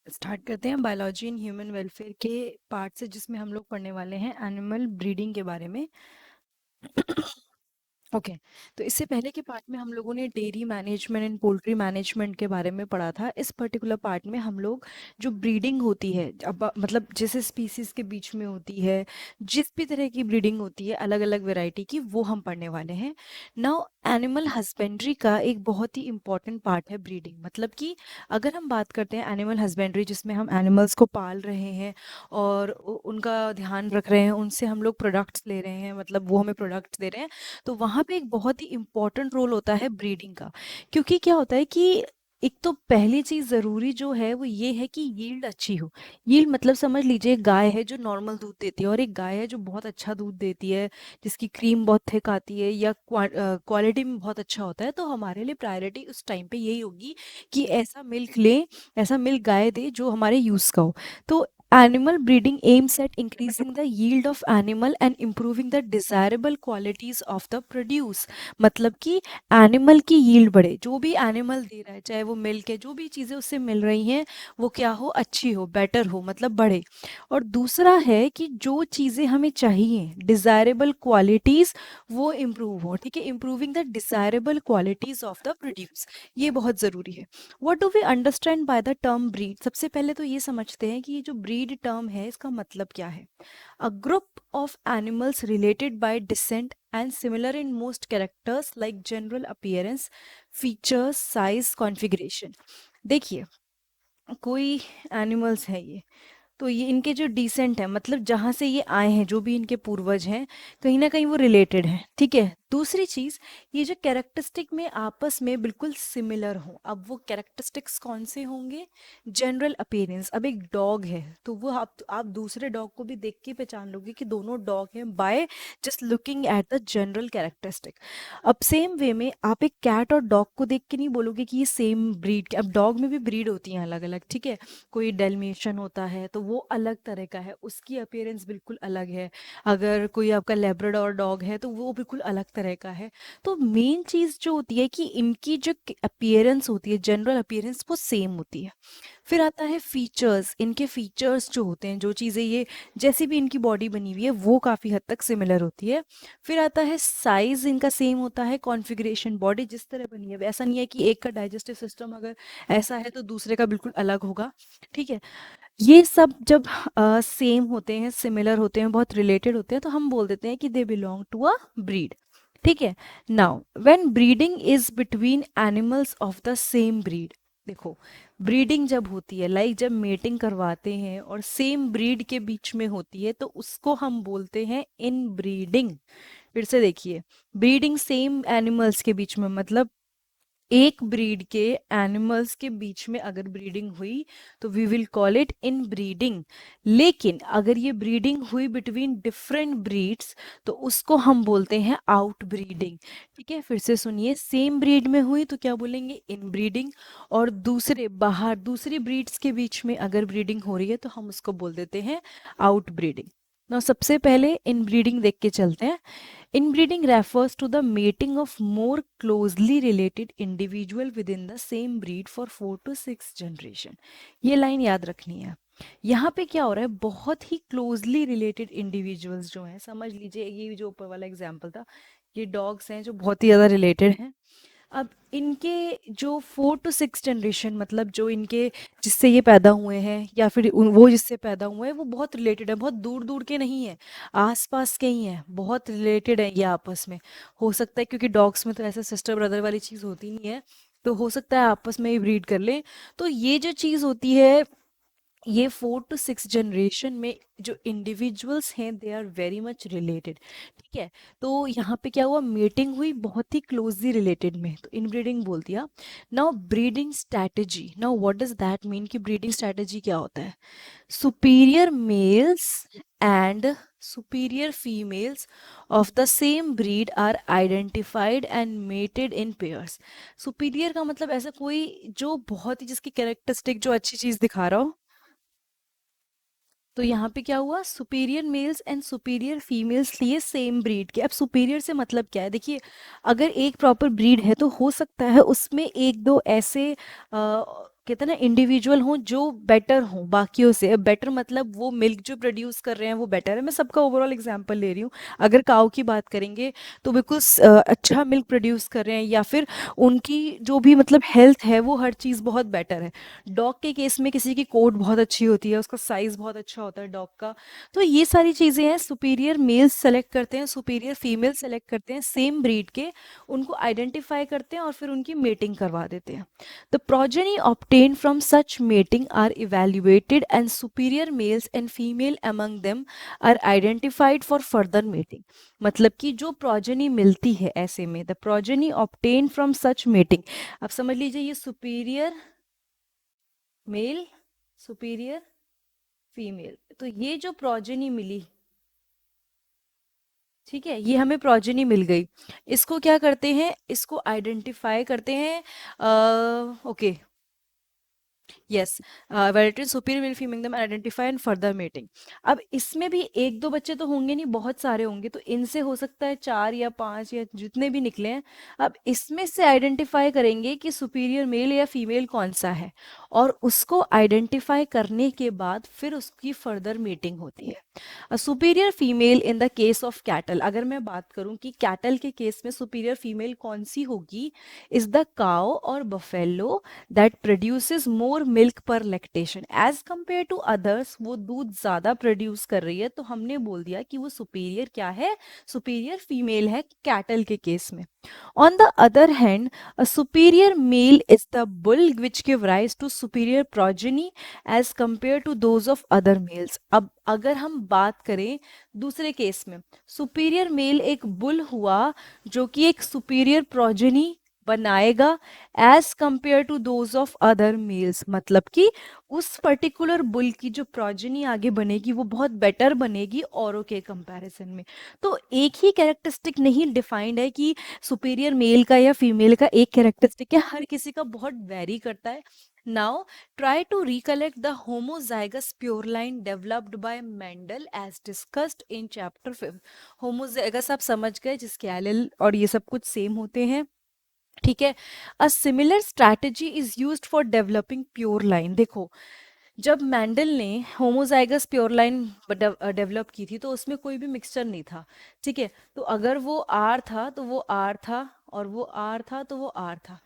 Start करते हैं biology in human welfare के पार्ट से, जिसमें हम लोग पढ़ने वाले हैं एनिमल ब्रीडिंग के बारे में। ओके। तो इससे पहले के पार्ट में हम लोगों ने dairy management and poultry management के बारे में पढ़ा था। इस पर्टिकुलर पार्ट में हम लोग जो ब्रीडिंग होती है, अब मतलब जैसे स्पीसीज के बीच में होती है, जिस भी तरह की ब्रीडिंग होती है अलग अलग वैरायटी की, वो हम पढ़ने वाले हैं। नाउ एनिमल हस्बेंड्री का एक बहुत ही इंपॉर्टेंट पार्ट है ब्रीडिंग। मतलब कि अगर हम बात करते हैं एनिमल हस्बेंड्री, जिसमें हम एनिमल्स को पाल रहे हैं और उनका ध्यान रख रहे हैं, उनसे हम लोग प्रोडक्ट्स ले रहे हैं, मतलब वो हमें प्रोडक्ट्स दे रहे हैं, तो वहाँ पे एक बहुत ही इम्पोर्टेंट रोल होता है ब्रीडिंग का। क्योंकि क्या होता है कि एक तो पहली चीज जरूरी जो है वो ये है कि यील्ड अच्छी हो। यील्ड मतलब समझ लीजिए, गाय है जो नॉर्मल दूध देती है और एक गाय है जो बहुत अच्छा दूध देती है, जिसकी क्रीम बहुत थिक आती है या क्वालिटी में बहुत अच्छा होता है, तो हमारे लिए प्रायोरिटी उस टाइम पे यही होगी कि ऐसा मिल्क ले, ऐसा मिल्क गाय दे जो हमारे यूज का हो। तो animal breeding aims at increasing the yield of animal and improving the desirable qualities of the produce। मतलब कि एनिमल की यील्ड बढ़े, जो भी एनिमल दे रहा है, चाहे वो मिल्क है, जो भी चीज़ें उससे मिल रही हैं वो क्या हो, अच्छी हो, बेटर हो, मतलब बढ़े। और दूसरा है कि जो चीज़ें हमें चाहिए डिज़ायरेबल क्वालिटीज़, वो इम्प्रूव हो। ठीक है, improving the desirable qualities of the produce, ये बहुत ज़रूरी है। What do we understand by the term breed? सबसे पहले तो ये समझते हैं कि ये जो ब्रीड टर्म है इसका मतलब क्या है। A group of animals related by decent and similar in most characters like general appearance, features, size, configuration. देखिए, कोई एनिमल्स है ये, तो ये इनके जो डिसेंट है, मतलब जहाँ से ये आए हैं, जो भी इनके पूर्वज हैं, कहीं ना कहीं वो रिलेटेड हैं। ठीक है, दूसरी चीज़, ये जो कैरेक्टरिस्टिक में आपस में बिल्कुल सिमिलर हो। अब वो कैरेक्टरिस्टिक्स कौन से होंगे? General appearance. अब एक डॉग है तो वो आप दूसरे डॉग को भी देख के पहचान लोगे कि दोनों डॉग हैं by just looking at the general characteristic. अब सेम वे में आप एक कैट और डॉग को देख के नहीं बोलोगे कि ये सेम ब्रीड के। अब डॉग में भी ब्रीड होती हैं अलग अलग, ठीक है, कोई डेल्मेशियन होता है तो वो अलग तरह का है, उसकी अपीयरेंस बिल्कुल अलग है। अगर कोई आपका लेब्राडोर डॉग है तो वो बिल्कुल अलग तरह का है। तो मेन चीज़ जो होती है कि इनकी जो अपीयरेंस होती है, जनरल अपीयरेंस, वो सेम होती है। फिर आता है फीचर्स। इनके फीचर्स जो होते हैं, जो चीज़ें ये जैसी भी इनकी बॉडी बनी हुई है वो काफ़ी हद तक सिमिलर होती है। फिर आता है साइज, इनका सेम होता है। कॉन्फ़िगरेशन, बॉडी जिस तरह बनी है वैसा नहीं है कि एक का डाइजेस्टिव सिस्टम अगर ऐसा है तो दूसरे का बिल्कुल अलग होगा। ठीक है, ये सब जब सेम होते हैं, सिमिलर होते हैं, बहुत रिलेटेड होते हैं, तो हम बोल देते हैं कि they belong to a breed. ठीक है। Now when breeding is between animals of the same breed, देखो, ब्रीडिंग जब होती है, लाइक जब मेटिंग करवाते हैं और सेम ब्रीड के बीच में होती है, तो उसको हम बोलते हैं इन ब्रीडिंग। फिर से देखिए, ब्रीडिंग सेम एनिमल्स के बीच में, मतलब एक ब्रीड के एनिमल्स के बीच में अगर ब्रीडिंग हुई तो we will call it inbreeding. लेकिन अगर ये ब्रीडिंग हुई बिटवीन डिफरेंट ब्रीड्स तो उसको हम बोलते हैं आउट ब्रीडिंग। ठीक है, फिर से सुनिए, सेम ब्रीड में हुई तो क्या बोलेंगे? इन ब्रीडिंग। और दूसरे बाहर दूसरी ब्रीड्स के बीच में अगर ब्रीडिंग हो रही है तो हम उसको बोल देते हैं आउट ब्रीडिंग। ना सबसे पहले इन ब्रीडिंग देख के चलते हैं। Inbreeding refers to the mating of more closely related individual within the same breed for 4 to 6 generation। ये लाइन याद रखनी है। यहाँ पे क्या हो रहा है, बहुत ही क्लोजली रिलेटेड इंडिविजुअल्स जो हैं, समझ लीजिए ये जो ऊपर वाला एग्जाम्पल था, ये डॉग्स हैं जो बहुत ही ज़्यादा रिलेटेड हैं। अब इनके जो 4 to 6 जनरेशन, मतलब जो इनके जिससे ये पैदा हुए हैं या फिर वो जिससे पैदा हुए हैं, वो बहुत रिलेटेड है, बहुत दूर दूर के नहीं है, आसपास के ही हैं, बहुत रिलेटेड है ये आपस में। हो सकता है, क्योंकि डॉग्स में तो ऐसे सिस्टर ब्रदर वाली चीज़ होती नहीं है, तो हो सकता है आपस में ही ब्रीड कर लें। तो ये जो चीज़ होती है, ये 4 to 6 जनरेशन में जो इंडिविजुअल्स हैं they are very much related. ठीक है, तो यहाँ पे क्या हुआ, मीटिंग हुई बहुत ही क्लोजली रिलेटेड में, तो इनब्रीडिंग बोल दिया। Now breeding strategy, now what does that mean कि ब्रीडिंग स्ट्रैटेजी क्या होता है? Superior mails and superior females of the same breed are identified and mated in pairs। superior का मतलब ऐसा कोई जो बहुत ही, जिसकी कैरेक्टरिस्टिक जो अच्छी चीज दिखा रहा हो। तो यहाँ पे क्या हुआ, superior mails and superior females लिए सेम ब्रीड के। अब सुपीरियर से मतलब क्या है, देखिए, अगर एक प्रॉपर ब्रीड है तो हो सकता है उसमें एक दो ऐसे कहते हैं ना इंडिविजुअल हों जो बेटर हों बाकियों से। बेटर मतलब वो मिल्क जो प्रोड्यूस कर रहे हैं वो बेटर है, मैं सबका ओवरऑल एग्जांपल ले रही हूँ। अगर काऊ की बात करेंगे तो बिल्कुल अच्छा मिल्क प्रोड्यूस कर रहे हैं, या फिर उनकी जो भी मतलब हेल्थ है वो हर चीज़ बहुत बेटर है। डॉग के केस में किसी की कोट बहुत अच्छी होती है, उसका साइज़ बहुत अच्छा होता है डॉग का। तो ये सारी चीज़ें हैं, सुपीरियर मेल्स सेलेक्ट करते हैं, सुपीरियर फीमेल सेलेक्ट करते हैं सेम ब्रीड के, उनको आइडेंटिफाई करते हैं और फिर उनकी मेटिंग करवा देते हैं। The progeny obtained from such mating are evaluated and superior males and female among them are identified for further mating। मतलब कि जो progeny मिलती है ऐसे में, the progeny obtained from such mating, अब समझ लीजिए ये superior male, superior female, तो ये जो progeny मिली, ठीक है, ये हमें प्रोजेनी मिल गई। इसको क्या करते हैं, इसको आइडेंटिफाई करते हैं। Okay, yes, varieted superior male female dam identify and further mating. अब इसमें भी एक दो बच्चे तो होंगे नहीं, बहुत सारे होंगे, तो इनसे हो सकता है 4 या 5 या जितने भी निकले हैं। अब इसमें से आइडेंटिफाई करेंगे कि सुपीरियर मेल या फीमेल कौन सा है, और उसको आइडेंटिफाई करने के बाद फिर उसकी फर्दर मीटिंग होती है। Superior female in the case of cattle, अगर मैं बात करूं कि कैटल के केस में सुपीरियर फीमेल कौन सी होगी, इज द काउ और buffalo that produces more milk per lactation as compare to others. वो दूध ज्यादा प्रोड्यूस कर रही है, तो हमने बोल दिया कि वो सुपीरियर क्या है, सुपीरियर फीमेल है कैटल के केस में। On the other hand, a superior male is the bull which give rise to superior progeny as compared to those of other males। अब अगर हम बात करें दूसरे केस में, सुपीरियर मेल एक बुल हुआ जो कि एक सुपीरियर प्रोजेनी बनाएगा as compare to those of other males, मतलब कि उस पर्टिकुलर बुल की जो प्रोजेनी आगे बनेगी वो बहुत बेटर बनेगी औरों के कंपैरिजन में। तो एक ही कैरेक्टरिस्टिक नहीं डिफाइंड है कि सुपीरियर मेल का या फीमेल का एक कैरेक्टरिस्टिक है, हर किसी का बहुत वेरी करता है। Now try to recollect the homozygous pure line developed by Mendel as discussed in chapter 5। Homozygous आप समझ गए, जिसके एलेल और ये सब कुछ सेम होते हैं, ठीक है। A similar strategy is used for developing pure line. देखो, जब मैंडल ने होमोजाइगस प्योर लाइन डेवलप की थी तो उसमें कोई भी मिक्सचर नहीं था, ठीक है। तो अगर वो आर था तो वो आर था, और वो आर था तो वो आर था,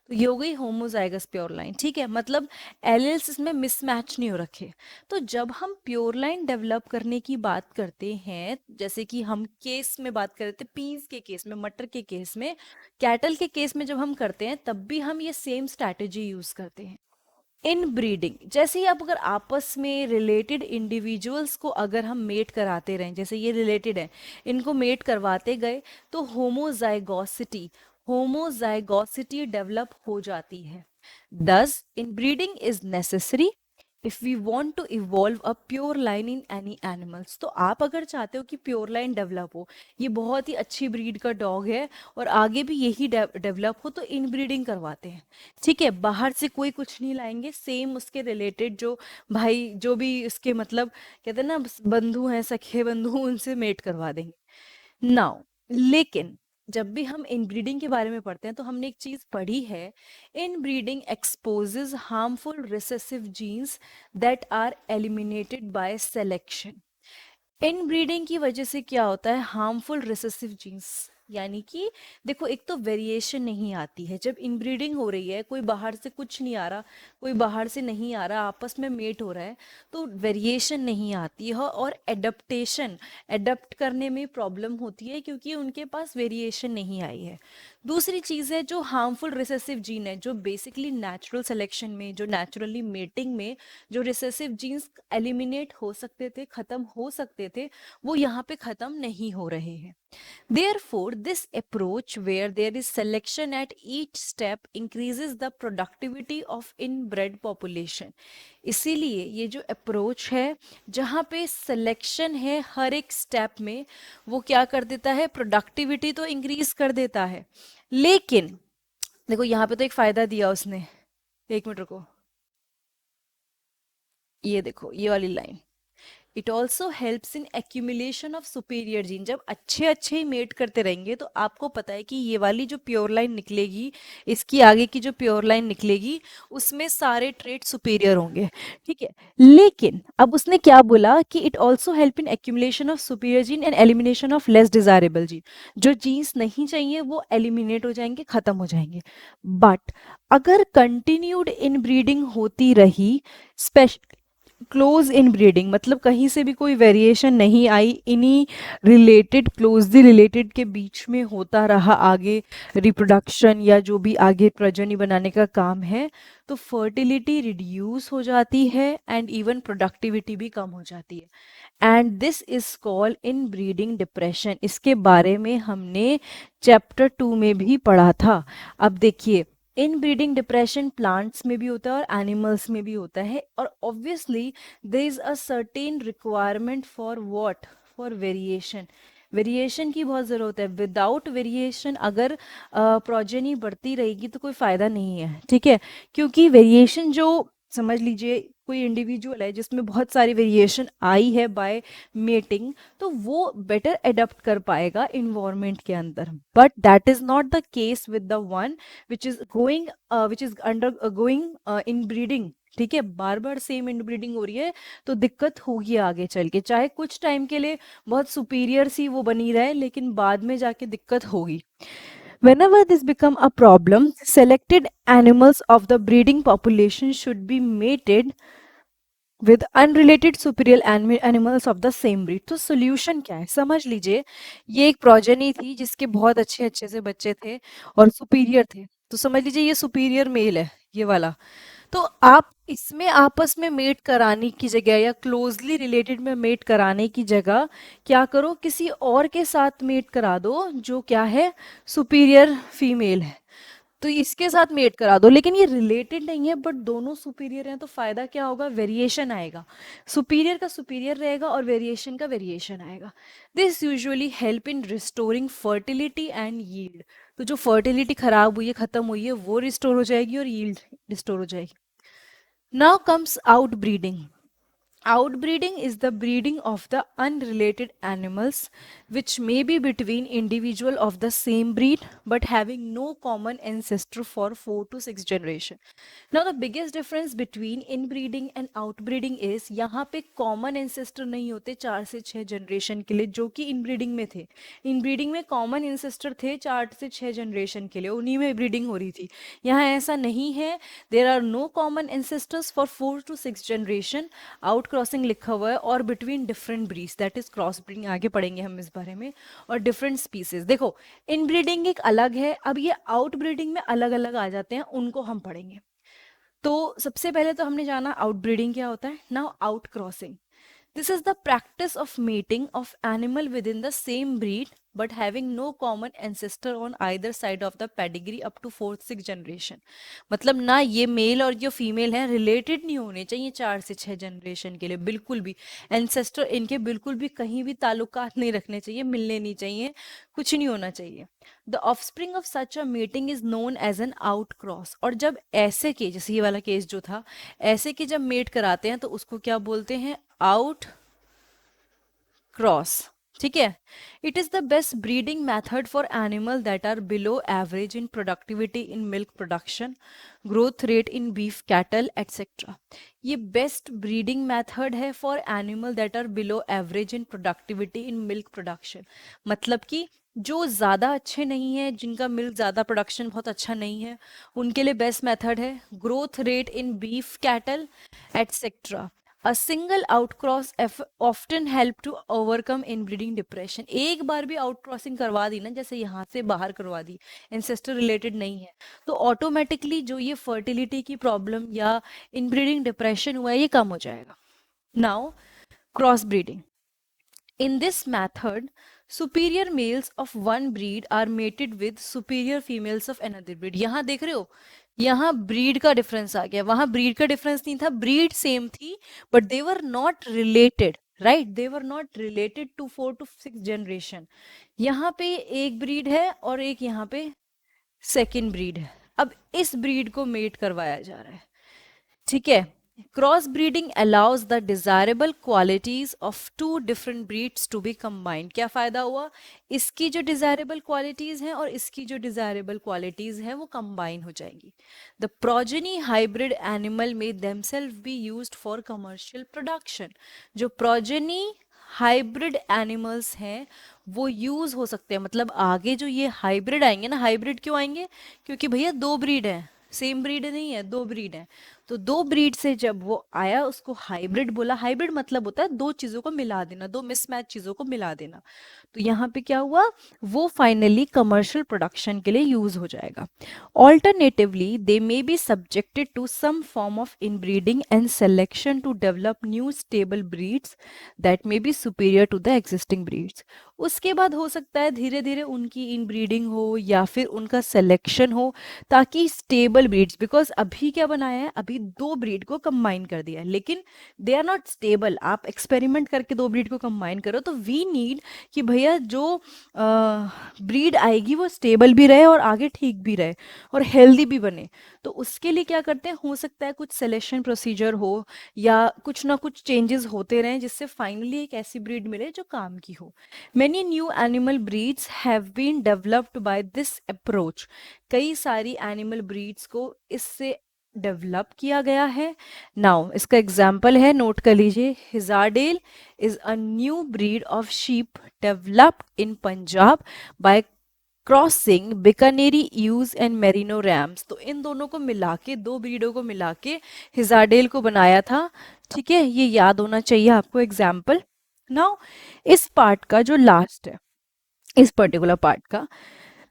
तो ये हो गई होमोजाइगस प्योर लाइन, ठीक है। मतलब एलिल्स इसमें मिसमैच नहीं हो रखे। तो जब हम प्योर लाइन डेवलप करने की बात करते हैं, जैसे कि हम केस में बात कर रहे थे, पीस के केस में, मटर के केस में, कैटल के केस में जब हम करते हैं तब भी हम ये सेम स्ट्रैटेजी यूज करते हैं। इन ब्रीडिंग, जैसे ही आप अगर आपस में रिलेटेड इंडिविजुअल्स को अगर हम मेट कराते रहें, जैसे ये रिलेटेड है, इनको मेट करवाते गए, तो होमोजाइगोसिटी, होमोजाइगोसिटी डेवलप हो जाती है। Thus inbreeding is necessary if we want to evolve a pure line in any animals. तो आप अगर चाहते हो कि प्योर लाइन डेवलप हो, ये बहुत ही अच्छी ब्रीड का डॉग है और आगे भी यही डेवलप हो, तो इनब्रीडिंग करवाते हैं, ठीक है। बाहर से कोई कुछ नहीं लाएंगे, सेम उसके रिलेटेड जो भाई जो भी उसके मतलब कहते हैं ना बंधु हैं, सखे बंधु, उनसे मेट करवा देंगे। नाउ लेकिन जब भी हम इनब्रीडिंग के बारे में पढ़ते हैं तो हमने एक चीज पढ़ी है, inbreeding exposes harmful recessive genes that are eliminated by selection. Inbreeding की वजह से क्या होता है, हार्मफुल रिसेसिव जीन्स, यानी कि देखो, एक तो वेरिएशन नहीं आती है जब इनब्रीडिंग हो रही है, कोई बाहर से कुछ नहीं आ रहा, कोई बाहर से नहीं आ रहा, आपस में मेट हो रहा है, तो वेरिएशन नहीं आती है, और एडप्टेशन, एडप्ट करने में प्रॉब्लम होती है क्योंकि उनके पास वेरिएशन नहीं आई है। दूसरी चीज़ है जो हार्मफुल रिसेसिव जीन है, जो बेसिकली नेचुरल सिलेक्शन में, जो नेचुरली मेटिंग में जो रिसेसिव जीन्स एलिमिनेट हो सकते थे, खत्म हो सकते थे, वो यहाँ पे खत्म नहीं हो रहे हैं। Therefore, this approach where there is selection at each step increases the productivity of inbred population। इसीलिए ये जो अप्रोच है जहाँ पे सिलेक्शन है हर एक स्टेप में, वो क्या कर देता है, प्रोडक्टिविटी तो इंक्रीज कर देता है। लेकिन देखो यहाँ पे तो एक फायदा दिया उसने, एक मिनट रुको, ये देखो ये वाली line, it also helps in accumulation of superior gene. जब अच्छे अच्छे ही मेट करते रहेंगे तो आपको पता है कि ये वाली जो प्योर लाइन निकलेगी, इसकी आगे की जो प्योर लाइन निकलेगी, उसमें सारे ट्रेट सुपीरियर होंगे, ठीक है। लेकिन अब उसने क्या बोला कि it also help in accumulation of superior gene and elimination of less desirable gene. जो जीन्स नहीं चाहिए वो एलिमिनेट हो जाएंगे, खत्म हो जाएंगे। बट अगर कंटिन्यूड इन ब्रीडिंग होती रही, क्लोज इन ब्रीडिंग मतलब कहीं से भी कोई वेरिएशन नहीं आई, इन्हीं रिलेटेड क्लोजली रिलेटेड के बीच में होता रहा आगे रिप्रोडक्शन या जो भी आगे प्रजनन बनाने का काम है, तो फर्टिलिटी रिड्यूस हो जाती है एंड इवन प्रोडक्टिविटी भी कम हो जाती है। And this is called in breeding depression. इसके बारे में हमने चैप्टर 2 में भी पढ़ा था। अब देखिए, इन ब्रीडिंग डिप्रेशन प्लांट्स में भी होता है और एनिमल्स में भी होता है, और obviously there is a certain requirement for what, for variation. Variation की बहुत ज़रूरत है। विदाउट वेरिएशन अगर प्रोजेनी बढ़ती रहेगी तो कोई फ़ायदा नहीं है, ठीक है। क्योंकि वेरिएशन जो, समझ लीजिए कोई इंडिविजुअल है जिसमें बहुत सारी वेरिएशन आई है बाय मेटिंग, तो वो बेटर एडप्ट कर पाएगा इन्वायरमेंट के अंदर। But that is not the case with the one which is under going in breeding, ठीक है। बार बार सेम इनब्रीडिंग हो रही है तो दिक्कत होगी आगे चल के, चाहे कुछ टाइम के लिए बहुत सुपीरियर सी वो बनी रहे, लेकिन बाद में जाके दिक्कत होगी। Whenever this become a problem, selected animals of the breeding population should be mated with unrelated superior animals of the same breed। तो solution क्या है, समझ लीजिए ये एक प्रोजेनी थी जिसके बहुत अच्छे अच्छे से बच्चे थे और सुपीरियर थे, तो समझ लीजिए ये सुपीरियर मेल है ये वाला। तो आप इसमें आपस में मेट कराने की जगह या क्लोजली रिलेटेड में मेट कराने की जगह क्या करो, किसी और के साथ मेट करा दो जो क्या है, सुपीरियर फीमेल है, तो इसके साथ मेट करा दो। लेकिन ये रिलेटेड नहीं है बट दोनों सुपीरियर हैं, तो फायदा क्या होगा, वेरिएशन आएगा। सुपीरियर का सुपीरियर रहेगा और वेरिएशन का वेरिएशन आएगा। This usually help in restoring fertility and yield. तो जो फर्टिलिटी खराब हुई है, खत्म हुई है, वो रिस्टोर हो जाएगी और यील्ड रिस्टोर हो जाएगी। Now comes outbreeding. Outbreeding is the breeding of the unrelated animals which may be between individual of the same breed but having no common ancestor for 4 to 6 generation. Now the biggest difference between inbreeding and outbreeding is यहाँ पे common ancestor नहीं होते 4 से 6 generation के लिए, जो कि inbreeding में थे। inbreeding में common ancestor थे 4 से 6 generation के लिए, उन्हीं में breeding हो रही थी। यहाँ ऐसा नहीं है, there are no common ancestors for 4 to 6 generation। Out crossing लिखा हुआ है और between different breeds, that is cross breeding, आगे पढ़ेंगे हम इस बारे में। और डिफरेंट स्पीसीज, देखो इनब्रीडिंग एक अलग है, अब ये आउट ब्रीडिंग में अलग अलग आ जाते हैं, उनको हम पढ़ेंगे। तो सबसे पहले तो हमने जाना आउट ब्रीडिंग क्या होता है। Now out crossing, this is the practice of mating of animal within the same breed but having no common ancestor on either side of the pedigree up to 4th 6th generation। मतलब ना ये mail और जो female है related नहीं होने चाहिए 4 से 6 जनरेशन के लिए, बिल्कुल भी एंसेस्टर इनके बिल्कुल भी कहीं भी ताल्लुकात नहीं रखने चाहिए, मिलने नहीं चाहिए, कुछ नहीं होना चाहिए। The offspring of such a mating is known as an out cross. और जब ऐसे के, जैसे ये वाला केस जो था, ऐसे के जब मेट कराते हैं तो उसको क्या बोलते हैं, आउट क्रॉस, ठीक है। It is the best breeding method for animal that are below average in productivity in milk production, growth rate in beef cattle etcetera. ये बेस्ट ब्रीडिंग मेथड है for animal that are below average in productivity in milk production. मतलब कि जो ज़्यादा अच्छे नहीं है, जिनका मिल्क ज़्यादा प्रोडक्शन बहुत अच्छा नहीं है, उनके लिए बेस्ट मेथड है growth rate in beef cattle etcetera. A single outcross often help to overcome inbreeding depression। एक बार भी आउटक्रॉसिंग करवा दी ना, जैसे यहाँ से बाहर करवा दी, इंसेस्टर रिलेटेड नहीं है, तो ऑटोमेटिकली जो ये फर्टिलिटी की प्रॉब्लम या इनब्रीडिंग डिप्रेशन हुआ है ये कम हो जाएगा। Now cross breeding, in this method superior males of one breed are mated with superior females of another breed। यहाँ देख रहे हो, यहाँ ब्रीड का डिफरेंस आ गया, वहां ब्रीड का डिफरेंस नहीं था, ब्रीड सेम थी but they were not related, right, they were not related to 4 to 6 generation. यहाँ पे एक ब्रीड है और एक यहाँ पे सेकेंड ब्रीड है। अब इस ब्रीड को मेट करवाया जा रहा है, ठीक है। Cross breeding allows the desirable qualities of two different breeds to be combined. क्या फायदा हुआ, इसकी जो डिजायरेबल क्वालिटीज हैं और इसकी जो डिजायरेबल क्वालिटीज हैं वो कंबाइन हो जाएंगी। द प्रोजेनी हाइब्रिड एनिमल में themselves be used for commercial production. जो प्रोजेनी हाइब्रिड एनिमल्स हैं वो यूज हो सकते हैं, मतलब आगे जो ये हाइब्रिड आएंगे ना, हाइब्रिड क्यों आएंगे, क्योंकि भैया दो ब्रीड है, सेम ब्रीड नहीं है, दो ब्रीड है। तो दो ब्रीड से जब वो आया उसको हाइब्रिड बोला। हाइब्रिड मतलब होता है दो चीजों को मिला देना, दो मिसमैच चीजों को मिला देना। तो यहाँ पे क्या हुआ, वो फाइनली कमर्शियल प्रोडक्शन के लिए यूज हो जाएगा। Alternatively they may be subjected to some form of inbreeding and selection to develop new stable breeds that may be superior to the existing breeds. उसके बाद हो सकता है धीरे धीरे उनकी इनब्रीडिंग हो या फिर उनका सिलेक्शन हो, ताकि स्टेबल ब्रीड्स, बिकॉज अभी क्या बनाया है, अभी दो ब्रीड को कंबाइन कर दिया है लेकिन दे आर नॉट स्टेबल। आप एक्सपेरिमेंट करके दो ब्रीड को कंबाइन करो तो वी नीड कि भैया जो ब्रीड आएगी वो स्टेबल भी रहे और आगे ठीक भी रहे और हेल्दी भी बने। तो उसके लिए क्या करते हैं, हो सकता है कुछ सिलेक्शन प्रोसीजर हो या कुछ ना कुछ चेंजेस होते रहें जिससे फाइनली एक ऐसी ब्रीड मिले जो काम की हो। Many new animal breeds have been developed by this approach. कई सारी एनिमल ब्रीड्स को इससे डेवलप किया गया है। नाउ इसका एग्जाम्पल है, नोट कर लीजिए। Hissardale is a new breed of sheep developed in Punjab by crossing Bikaneri ewes and merino rams. तो इन दोनों को मिला के, दो ब्रीडों को मिला के हिजारडेल को बनाया था। ठीक है, ये याद होना चाहिए आपको एग्जाम्पल। नाउ इस पार्ट का जो लास्ट है, इस पर्टिकुलर पार्ट का,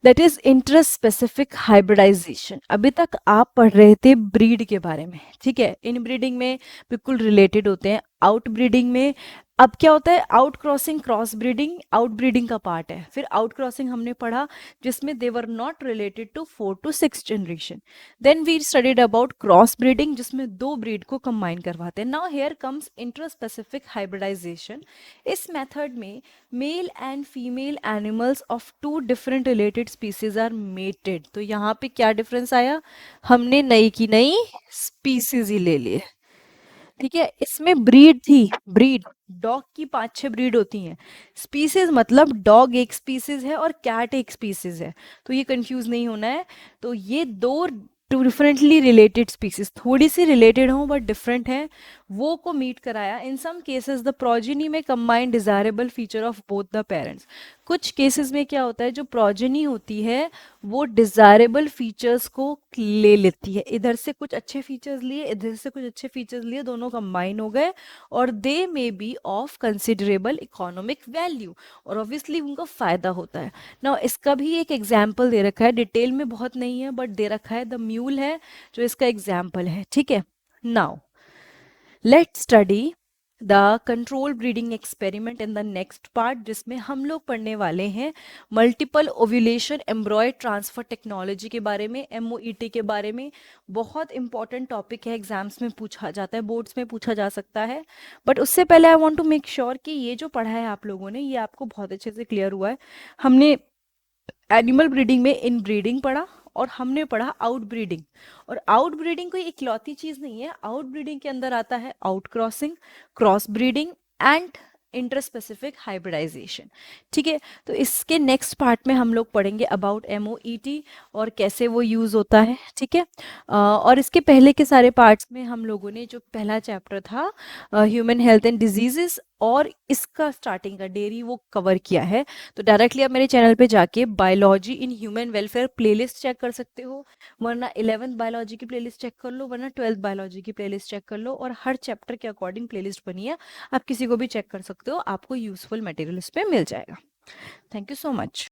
that is interspecific hybridisation. अभी तक आप पढ़ रहे थे ब्रीड के बारे में, ठीक है, इन ब्रीडिंग में बिल्कुल रिलेटेड होते हैं। आउट ब्रीडिंग में अब क्या होता है, out crossing, cross breeding out breeding का पार्ट है। फिर आउट क्रॉसिंग हमने पढ़ा जिसमें they were not related to 4 to 6 generation. Then we studied about cross breeding जिसमें दो ब्रीड को कंबाइन करवाते हैं। Now here comes intraspecific hybridisation. इस मेथड में male and female animals of two different related species are mated. तो यहाँ पे क्या डिफरेंस आया, हमने नई की नई स्पीसीज ही ले लिए। ठीक है, इसमें ब्रीड थी, ब्रीड डॉग की 5-6 ब्रीड होती हैं। स्पीसीज मतलब डॉग एक स्पीसीज है और कैट एक स्पीसीज है, तो ये कंफ्यूज नहीं होना है। तो ये दो डिफरेंटली रिलेटेड स्पीसीज, थोड़ी सी रिलेटेड हो बट डिफरेंट है, वो को मीट कराया। इन सम केसेस द प्रोजेनी में combine desirable feature of both the parents. कुछ केसेस में क्या होता है, जो प्रोजेनी होती है वो डिजायरेबल फीचर्स को ले लेती है, इधर से कुछ अच्छे फीचर्स लिए, इधर से कुछ अच्छे फीचर्स लिए, दोनों कंबाइन हो गए और they may be of considerable economic value, और ऑब्वियसली उनका फायदा होता है ना। इसका भी एक एग्जाम्पल दे रखा है, डिटेल में बहुत नहीं है बट दे रखा है, द म्यूल है जो इसका एग्जाम्पल है। ठीक है, now let's study the control breeding experiment in the next part, जिसमें हम लोग पढ़ने वाले हैं मल्टीपल ओव्यूलेशन एम्ब्रॉयड ट्रांसफर टेक्नोलॉजी के बारे में, MOET के बारे में। बहुत इंपॉर्टेंट टॉपिक है, एग्जाम्स में पूछा जाता है, बोर्ड्स में पूछा जा सकता है। बट उससे पहले I want to make sure कि ये जो पढ़ा है आप लोगों ने, ये आपको बहुत अच्छे से क्लियर हुआ है। हमने एनिमल ब्रीडिंग में इन ब्रीडिंग पढ़ा और हमने पढ़ा आउट ब्रीडिंग। और आउट ब्रीडिंग कोई इकलौती चीज नहीं है, आउट ब्रीडिंग के अंदर आता है out crossing, cross breeding and interspecific hybridisation. ठीक है, तो इसके नेक्स्ट पार्ट में हम लोग पढ़ेंगे अबाउट MOET और कैसे वो यूज होता है। ठीक है, और इसके पहले के सारे पार्ट्स में हम लोगों ने जो पहला चैप्टर था ह्यूमन हेल्थ एंड डिजीजेस और इसका स्टार्टिंग का डेयरी वो कवर किया है। तो डायरेक्टली आप मेरे चैनल पे जाके biology in human welfare playlist check कर सकते हो, वरना 11th बायोलॉजी की प्लेलिस्ट चेक कर लो, वरना 12th बायोलॉजी की प्लेलिस्ट चेक कर लो, और हर चैप्टर के अकॉर्डिंग प्लेलिस्ट बनी है, आप किसी को भी चेक कर सकते हो, आपको यूजफुल मटेरियल इस पे मिल जाएगा। Thank you so much.